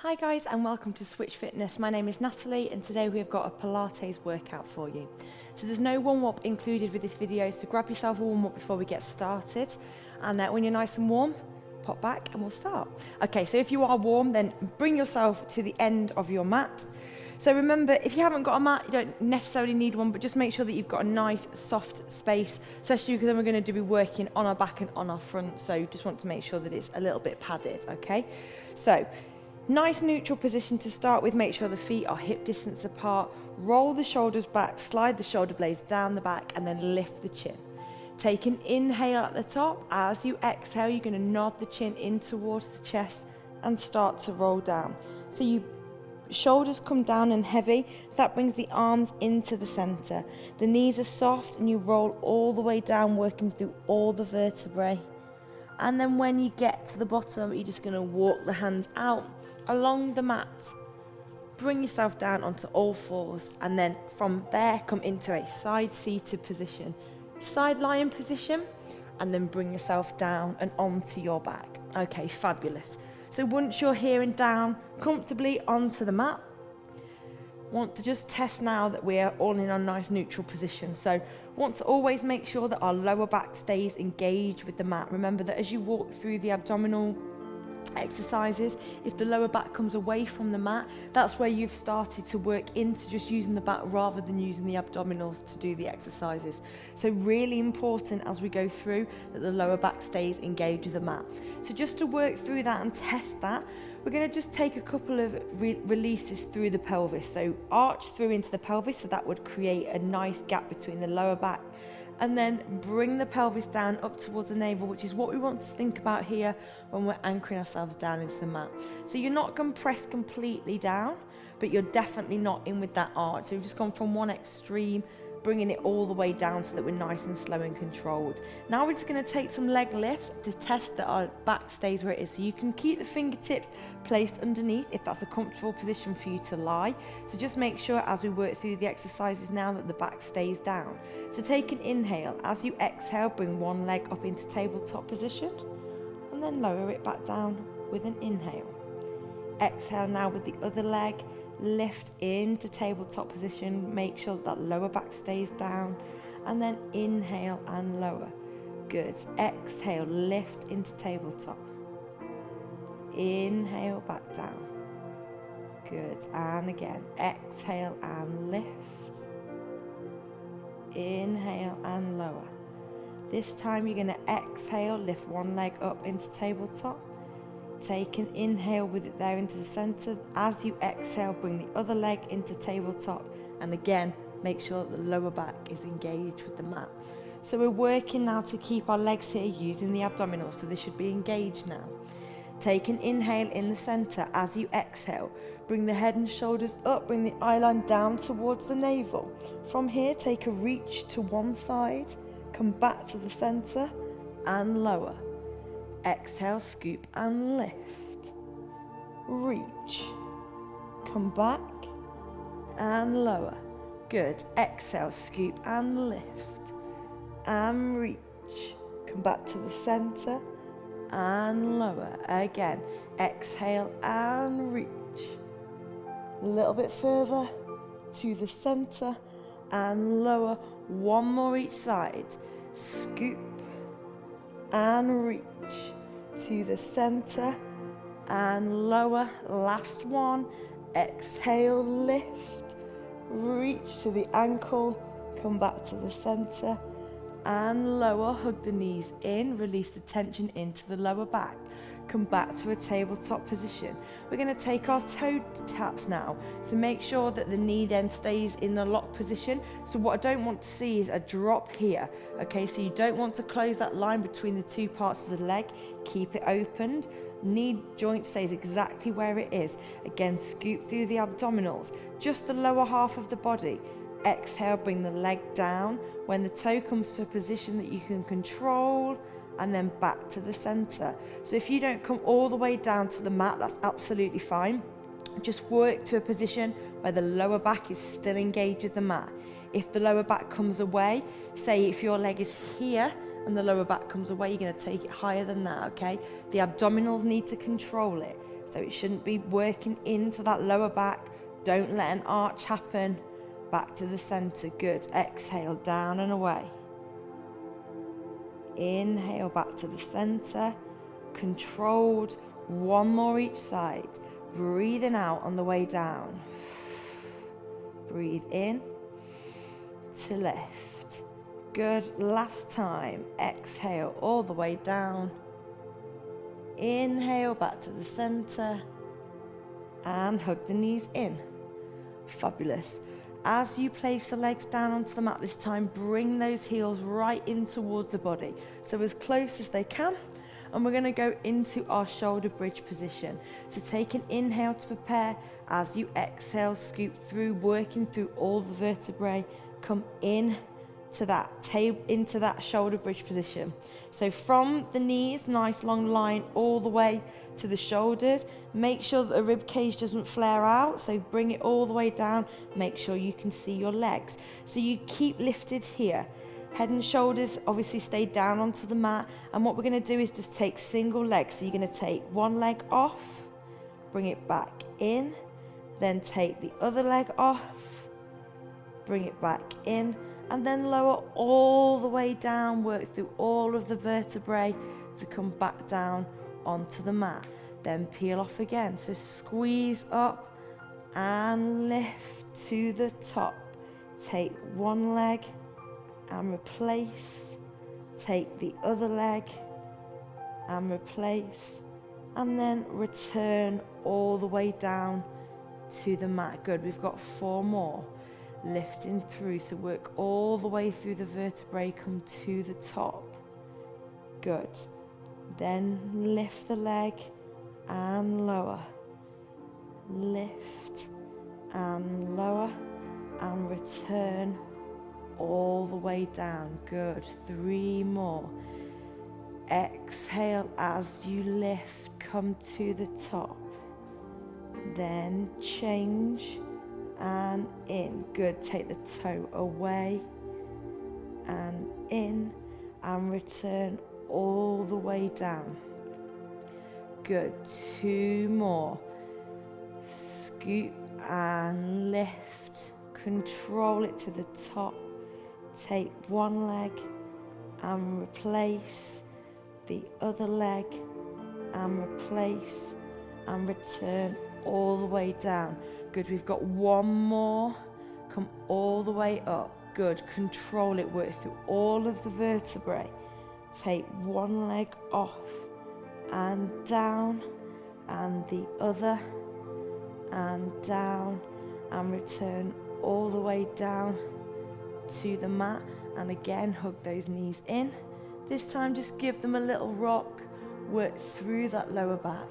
Hi guys and welcome to Switch Fitness. My name is Natalie and today we've got a Pilates workout for you. So there's no warm-up included with this video, so grab yourself a warm-up before we get started, and when you're nice and warm, pop back and we'll start. Okay, so if you are warm, then bring yourself to the end of your mat. So remember, if you haven't got a mat, you don't necessarily need one, but just make sure that you've got a nice soft space, especially because then we're going to be working on our back and on our front, so you just want to make sure that it's a little bit padded, okay? So nice neutral position to start with. Make sure the feet are hip distance apart. Roll the shoulders back, slide the shoulder blades down the back, and then lift the chin. Take an inhale at the top. As you exhale, you're going to nod the chin in towards the chest and start to roll down. So your shoulders come down and heavy, so that brings the arms into the center. The knees are soft and you roll all the way down, working through all the vertebrae. And then when you get to the bottom, you're just going to walk the hands out along the mat, bring yourself down onto all fours, and then from there come into a side seated position, side lying position, and then bring yourself down and onto your back. Okay, fabulous. So once you're here and down comfortably onto the mat, want to just test now that we are all in a nice neutral position. So want to always make sure that our lower back stays engaged with the mat. Remember that as you walk through the abdominal exercises, if the lower back comes away from the mat, that's where you've started to work into just using the back rather than using the abdominals to do the exercises. So really important as we go through that the lower back stays engaged with the mat. So just to work through that and test that, we're going to just take a couple of releases through the pelvis. So arch through into the pelvis, so that would create a nice gap between the lower back, and then bring the pelvis down up towards the navel, which is what we want to think about here when we're anchoring ourselves down into the mat. So you're not compressed completely down, but you're definitely not in with that arch. So we've just gone from one extreme, bringing it all the way down so that we're nice and slow and controlled. Now we're just going to take some leg lifts to test that our back stays where it is. So you can keep the fingertips placed underneath if that's a comfortable position for you to lie. So just make sure as we work through the exercises now that the back stays down. So take an inhale. As you exhale, bring one leg up into tabletop position and then lower it back down with an inhale. Exhale now with the other leg. Lift into tabletop position, make sure that lower back stays down, and then inhale and lower. Good. Exhale, lift into tabletop. Inhale back down. Good. And again, exhale and lift. Inhale and lower. This time you're going to exhale, lift one leg up into tabletop. Take an inhale with it there into the center. As you exhale, bring the other leg into tabletop, and again make sure that the lower back is engaged with the mat. So we're working now to keep our legs here using the abdominals, so they should be engaged now. Take an inhale in the center. As you exhale, bring the head and shoulders up, bring the eye line down towards the navel. From here, take a reach to one side, come back to the center and lower. Exhale, scoop and lift. Reach. Come back and lower. Good. Exhale, scoop and lift. And reach. Come back to the center and lower. Again. Exhale and reach. A little bit further to the center and lower. One more each side. Scoop and reach to the center and lower. Last one. Exhale, lift, reach to the ankle, come back to the center and lower. Hug the knees in, release the tension into the lower back. Come back to a tabletop position. We're going to take our toe taps now, so make sure that the knee then stays in the lock position. So what I don't want to see is a drop here. Okay, so you don't want to close that line between the two parts of the leg. Keep it opened. Knee joint stays exactly where it is. Again, scoop through the abdominals, just the lower half of the body. Exhale, bring the leg down. When the toe comes to a position that you can control, and then back to the center. So if you don't come all the way down to the mat, that's absolutely fine. Just work to a position where the lower back is still engaged with the mat. If the lower back comes away, say if your leg is here and the lower back comes away, you're going to take it higher than that, okay? The abdominals need to control it. So it shouldn't be working into that lower back. Don't let an arch happen. Back to the center. Good. Exhale, down and away. Inhale, back to the center. Controlled. One more each side. Breathing out on the way down. Breathe in to lift. Good. Last time. Exhale all the way down. Inhale, back to the center. And hug the knees in. Fabulous. As you place the legs down onto the mat this time, bring those heels right in towards the body. So as close as they can. And we're going to go into our shoulder bridge position. So take an inhale to prepare. As you exhale, scoop through, working through all the vertebrae. Come in to that shoulder bridge position. So from the knees, nice long line all the way to the shoulders. Make sure that the rib cage doesn't flare out, so bring it all the way down. Make sure you can see your legs. So you keep lifted here. Head and shoulders obviously stay down onto the mat, and what we're going to do is just take single legs. So you're going to take one leg off, bring it back in, then take the other leg off, bring it back in, and then lower all the way down, work through all of the vertebrae to come back down onto the mat. Then peel off again. So squeeze up and lift to the top. Take one leg and replace. Take the other leg and replace. And then return all the way down to the mat. Good. We've got 4 more. Lifting through. So work all the way through the vertebrae. Come to the top. Good. Then lift the leg and lower. Lift and lower and return all the way down. Good. 3 more. Exhale as you lift. Come to the top. Then change and in. Good. Take the toe away and in and return all the way down. Good. 2 more. Scoop and lift. Control it to the top. Take one leg and replace. The other leg and replace and return all the way down. Good. We've got 1 more. Come all the way up. Good. Control it. Work through all of the vertebrae. Take one leg off and down, and the other, and down, and return all the way down to the mat. And again, hug those knees in. This time just give them a little rock. Work through that lower back.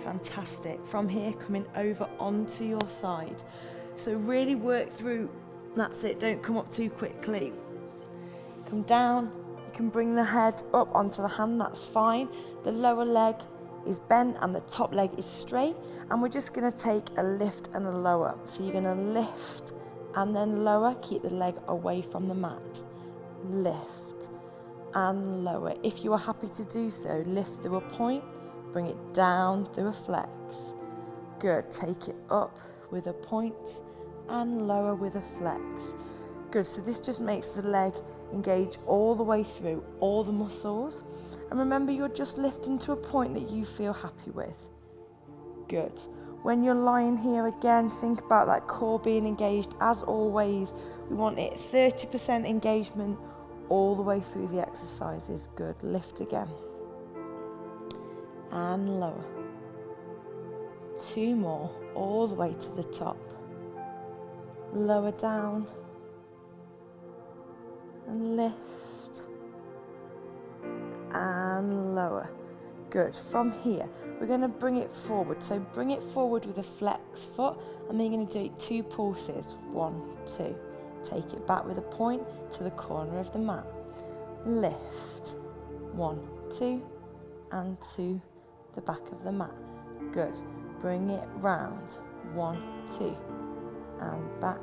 Fantastic. From here, coming over onto your side. So really work through. That's it. Don't come up too quickly. Come down. You can bring the head up onto the hand. That's fine. The lower leg is bent and the top leg is straight. And we're just going to take a lift and a lower. So you're going to lift and then lower. Keep the leg away from the mat. Lift and lower. If you are happy to do so, lift through a point. Bring it down through a flex. Good. Take it up with a point and lower with a flex. Good. So this just makes the leg engage all the way through all the muscles. And remember, you're just lifting to a point that you feel happy with. Good. When you're lying here again, think about that core being engaged. As always, we want it 30% engagement all the way through the exercises. Good. Lift again. And lower. 2 more, all the way to the top. Lower down. And lift. And lower. Good. From here, we're going to bring it forward. So bring it forward with a flex foot, and then you're going to do 2 pulses. 1, 2. Take it back with a point to the corner of the mat. Lift. 1, 2, and 2. The back of the mat. Good. Bring it round. 1, 2, and back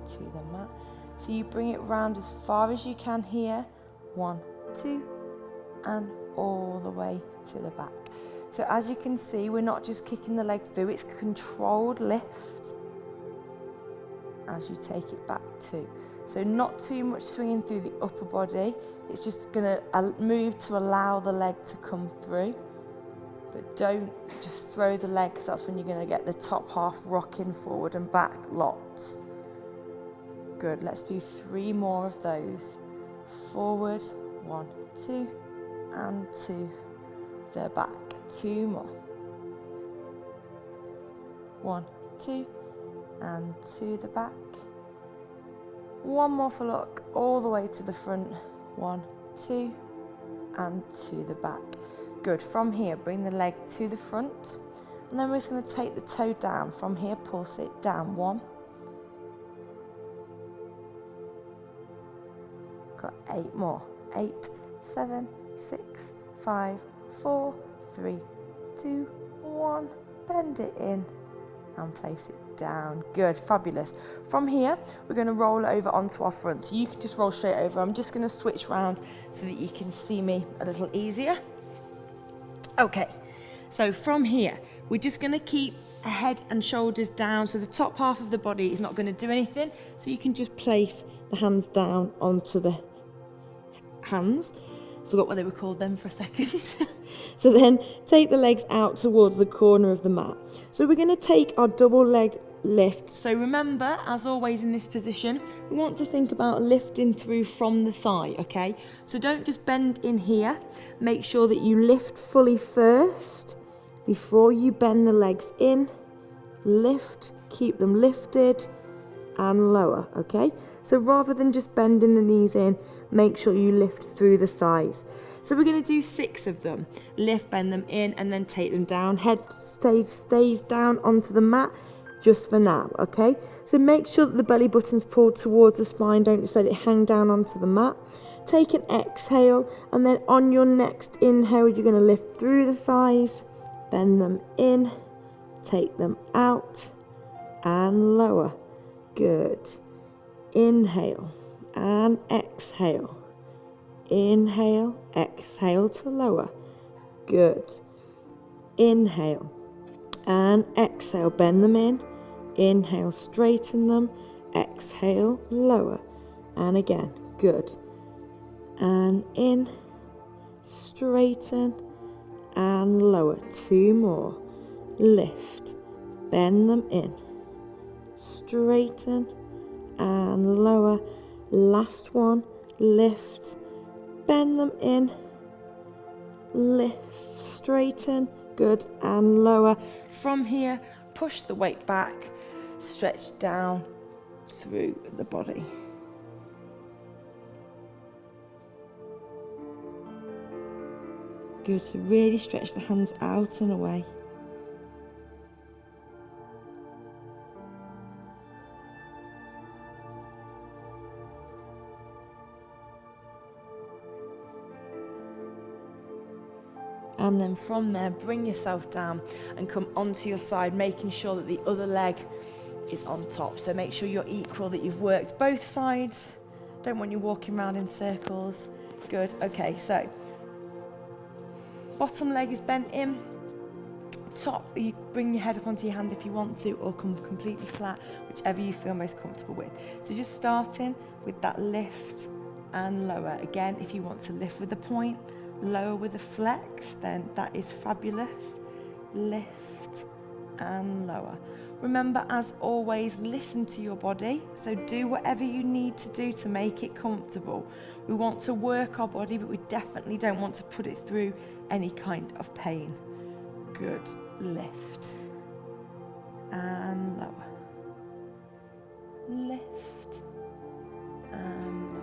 to the mat. So you bring it round as far as you can here. 1, 2, and all the way to the back. So as you can see, we're not just kicking the leg through, it's controlled lift as you take it back too. So not too much swinging through the upper body, it's just going to move to allow the leg to come through. But don't just throw the leg, because that's when you're going to get the top half rocking forward and back lots. Good, let's do 3 more of those. Forward, 1, 2, and 2. The back, 2 more. 1, 2, and to the back. 1 more for luck, all the way to the front. 1, 2, and to the back. Good, from here, bring the leg to the front, and then we're just going to take the toe down. From here, pulse it down. 1. Got 8 more. 8, 7, 6, 5, 4, 3, 2, 1. Bend it in and place it down. Good, fabulous. From here, we're going to roll it over onto our front. So you can just roll straight over. I'm just going to switch around so that you can see me a little easier. Okay, so from here, we're just going to keep head and shoulders down. So the top half of the body is not going to do anything. So you can just place the hands down onto the hands. Forgot what they were called then for a second. So then take the legs out towards the corner of the mat. So we're going to take our double leg lift. So remember, as always in this position, we want to think about lifting through from the thigh, okay? So don't just bend in here. Make sure that you lift fully first before you bend the legs in. Lift, keep them lifted, and lower, okay? So rather than just bending the knees in, make sure you lift through the thighs. So we're going to do 6 of them. Lift, bend them in, and then take them down. Head stays down onto the mat just for now, okay? So make sure that the belly button's pulled towards the spine. Don't just let it hang down onto the mat. Take an exhale, and then on your next inhale, you're going to lift through the thighs, bend them in, take them out, and lower. Good. Inhale and exhale. Inhale, exhale to lower. Good. Inhale and exhale. Bend them in. Inhale, straighten them. Exhale, lower. And again. Good. And in, straighten and lower. 2 more. Lift. Bend them in. Straighten and lower. Last one. Lift, bend them in, lift, straighten, good, and lower. From here, push the weight back, stretch down through the body. Good, so really stretch the hands out and away. And then from there, bring yourself down and come onto your side, making sure that the other leg is on top. So make sure you're equal, that you've worked both sides. Don't want you walking around in circles. Good, okay, so bottom leg is bent in. Top, you bring your head up onto your hand if you want to, or come completely flat, whichever you feel most comfortable with. So just starting with that lift and lower. Again, if you want to lift with a point, lower with a flex, then that is fabulous. Lift and lower. Remember, as always, listen to your body. So do whatever you need to do to make it comfortable. We want to work our body, but we definitely don't want to put it through any kind of pain. Good. Lift and lower. Lift and lower.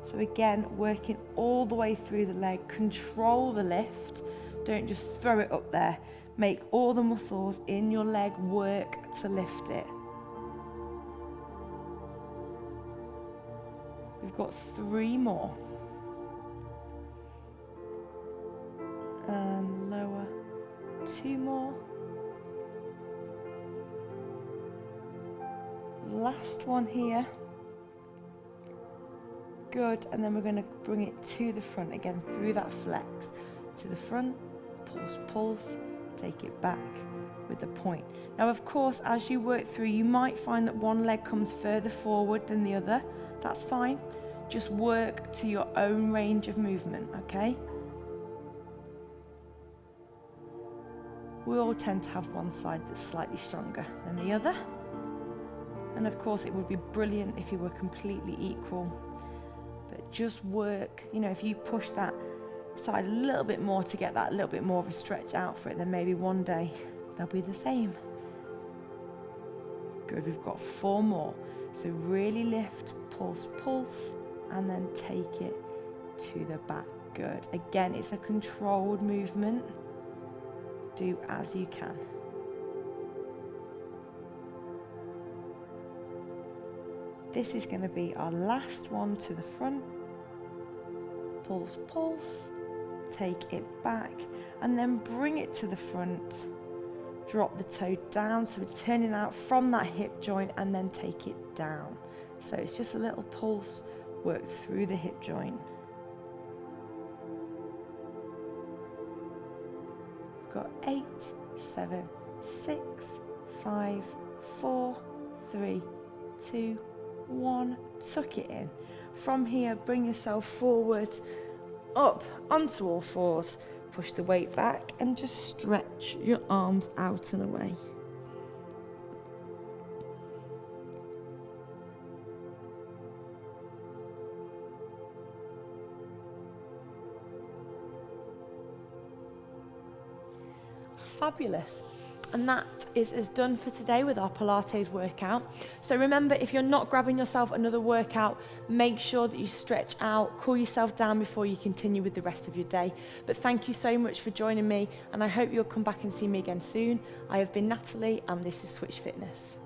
So again, working all the way through the leg. Control the lift. Don't just throw it up there. Make all the muscles in your leg work to lift it. We've got 3 more. And lower. 2 more. Last one here. Good, and then we're going to bring it to the front again through that flex. To the front, pulse, pulse, take it back with the point. Now, of course, as you work through, you might find that one leg comes further forward than the other. That's fine. Just work to your own range of movement, okay? We all tend to have one side that's slightly stronger than the other. And of course, it would be brilliant if you were completely equal. But just work, you know, if you push that side a little bit more to get that little bit more of a stretch out for it, then maybe one day they'll be the same. Good, we've got 4 more. So really lift, pulse, pulse, and then take it to the back. Good. Again, it's a controlled movement. Do as you can. This is going to be our last one to the front. Pulse, pulse, take it back, and then bring it to the front. Drop the toe down, so we're turning out from that hip joint, and then take it down. So it's just a little pulse, work through the hip joint. We've got 8, 7, 6, 5, 4, 3, 2, 1. Tuck it in. From here, bring yourself forward, up onto all fours. Push the weight back and just stretch your arms out and away. Fabulous. And that is us done for today with our Pilates workout. So remember, if you're not grabbing yourself another workout, make sure that you stretch out, cool yourself down before you continue with the rest of your day. But thank you so much for joining me, and I hope you'll come back and see me again soon. I have been Natalie, and this is Switch Fitness.